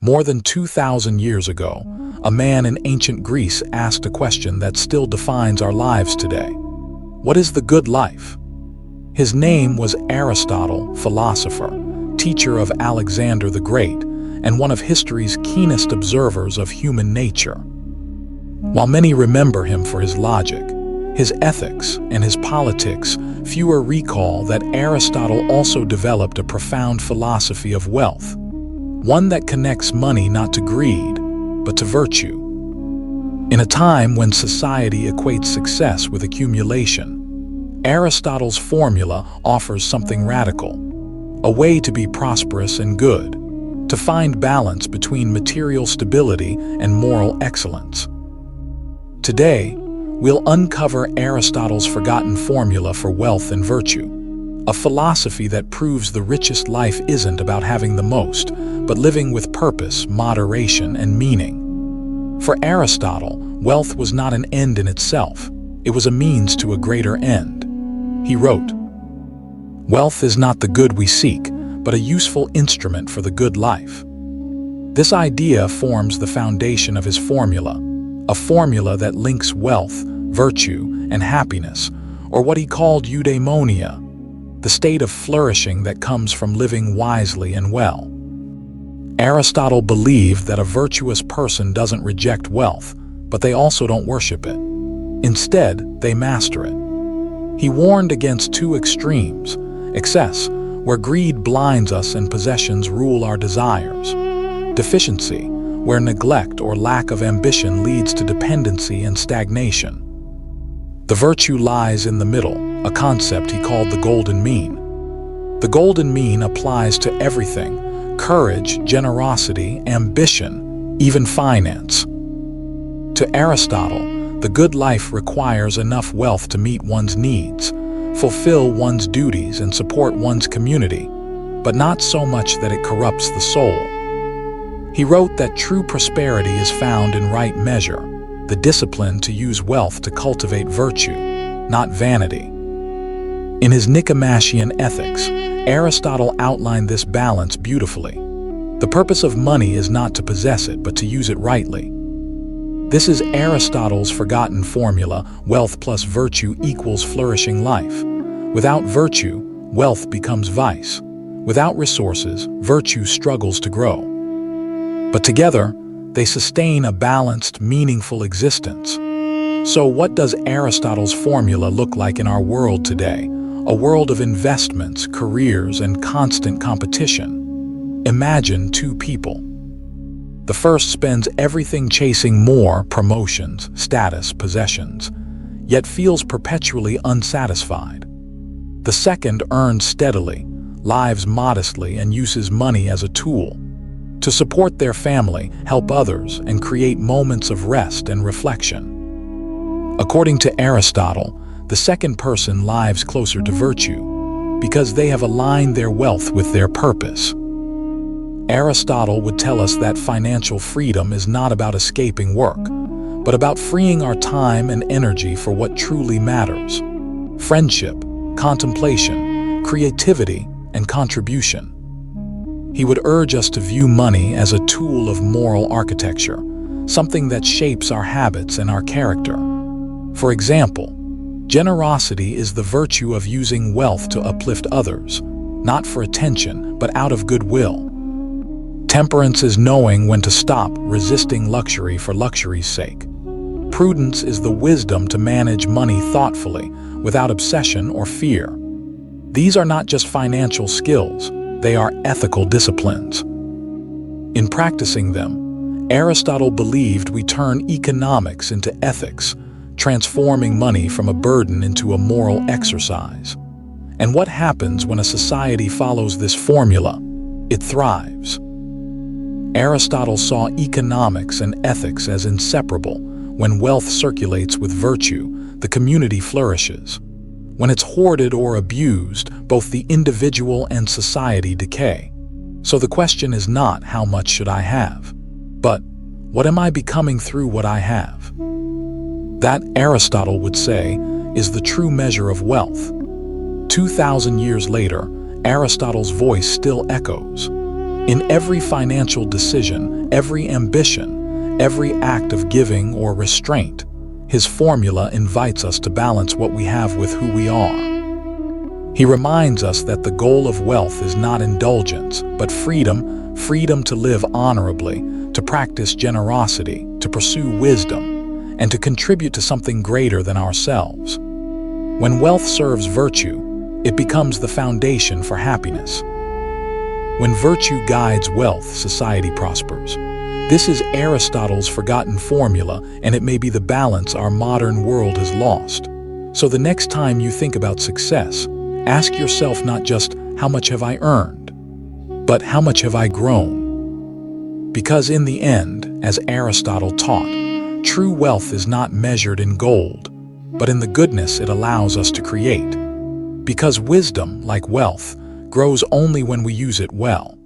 More than 2,000 years ago, a man in ancient Greece asked a question that still defines our lives today. What is the good life? His name was Aristotle, philosopher, teacher of Alexander the Great, and one of history's keenest observers of human nature. While many remember him for his logic, his ethics, and his politics, fewer recall that Aristotle also developed a profound philosophy of wealth, one that connects money not to greed, but to virtue. In a time when society equates success with accumulation, Aristotle's formula offers something radical, a way to be prosperous and good, to find balance between material stability and moral excellence. Today, we'll uncover Aristotle's forgotten formula for wealth and virtue, a philosophy that proves the richest life isn't about having the most, but living with purpose, moderation, and meaning. For Aristotle, wealth was not an end in itself, it was a means to a greater end. He wrote, "Wealth is not the good we seek, but a useful instrument for the good life." This idea forms the foundation of his formula, a formula that links wealth, virtue, and happiness, or what he called eudaimonia, the state of flourishing that comes from living wisely and well. Aristotle believed that a virtuous person doesn't reject wealth, but they also don't worship it. Instead, they master it. He warned against two extremes: excess, where greed blinds us and possessions rule our desires; deficiency, where neglect or lack of ambition leads to dependency and stagnation. The virtue lies in the middle, a concept he called the golden mean. The golden mean applies to everything: courage, generosity, ambition, even finance. To Aristotle, the good life requires enough wealth to meet one's needs, fulfill one's duties, and support one's community, but not so much that it corrupts the soul. He wrote that true prosperity is found in right measure, the discipline to use wealth to cultivate virtue, not vanity. In his Nicomachean Ethics, Aristotle outlined this balance beautifully. The purpose of money is not to possess it, but to use it rightly. This is Aristotle's forgotten formula: wealth plus virtue equals flourishing life. Without virtue, wealth becomes vice. Without resources, virtue struggles to grow. But together, they sustain a balanced, meaningful existence. So what does Aristotle's formula look like in our world today? A world of investments, careers, and constant competition. Imagine two people. The first spends everything chasing more: promotions, status, possessions, yet feels perpetually unsatisfied. The second earns steadily, lives modestly, and uses money as a tool to support their family, help others, and create moments of rest and reflection. According to Aristotle, the second person lives closer to virtue because they have aligned their wealth with their purpose. Aristotle would tell us that financial freedom is not about escaping work, but about freeing our time and energy for what truly matters: friendship, contemplation, creativity, and contribution. He would urge us to view money as a tool of moral architecture, something that shapes our habits and our character. For example, generosity is the virtue of using wealth to uplift others, not for attention, but out of goodwill. Temperance is knowing when to stop resisting luxury for luxury's sake. Prudence is the wisdom to manage money thoughtfully, without obsession or fear. These are not just financial skills, they are ethical disciplines. In practicing them, Aristotle believed we turn economics into ethics, transforming money from a burden into a moral exercise. And what happens when a society follows this formula? It thrives. Aristotle saw economics and ethics as inseparable. When wealth circulates with virtue, the community flourishes. When it's hoarded or abused, both the individual and society decay. So the question is not how much should I have, but what am I becoming through what I have? That, Aristotle would say, is the true measure of wealth. 2,000 years later, Aristotle's voice still echoes. In every financial decision, every ambition, every act of giving or restraint. His formula invites us to balance what we have with who we are. He reminds us that the goal of wealth is not indulgence, but freedom to live honorably, to practice generosity, to pursue wisdom, and to contribute to something greater than ourselves. When wealth serves virtue, it becomes the foundation for happiness. When virtue guides wealth, society prospers. This is Aristotle's forgotten formula, and it may be the balance our modern world has lost. So the next time you think about success, ask yourself not just how much have I earned, but how much have I grown? Because in the end, as Aristotle taught, true wealth is not measured in gold, but in the goodness it allows us to create. Because wisdom, like wealth, grows only when we use it well.